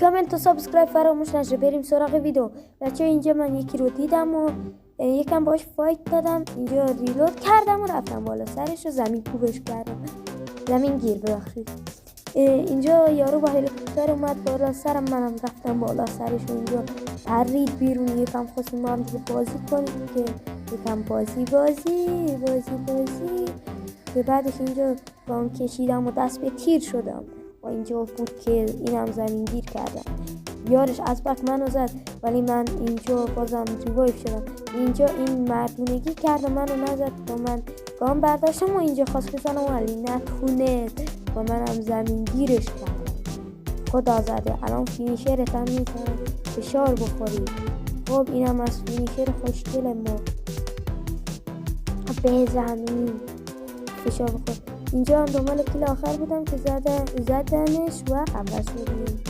کامنت و سابسکرایب فراموش نشه. بریم سراغ ویدیو. بچه اینجا من یکی رو دیدم و یکم باش فایت دادم. اینجا ریلود کردم و رفتم بالا سرش و زمین کوبش کردم. زمین گیر ببخشید. اینجا یارو با هلیکوپتر اومد بالا سرم، منم رفتم بالا سرش و اینجا پرید بیرون. یکم خواستیم ما هم دیگه بازی کنیم که یکم بازی که بعدش اینجا گام کشیدم و دست به تیر شدم و اینجا بود که اینم زمین گیر کردم. یارش از بک منو زد ولی من اینجا بازم ریوایو شدم. اینجا این مردونگی کرد منو نزد و من گام برداشتم و اینجا خواست بزنم ولی نتونست و منم زمین گیرش کردم. خدا زده. الان فینیشرت هم میتونم فشار بخوری. خب اینم از فینیشر خوشگل ما. بزنیم فشار بخور. اینجا هم دنبال کیل آخر بودم که زدنش و اول شدیم.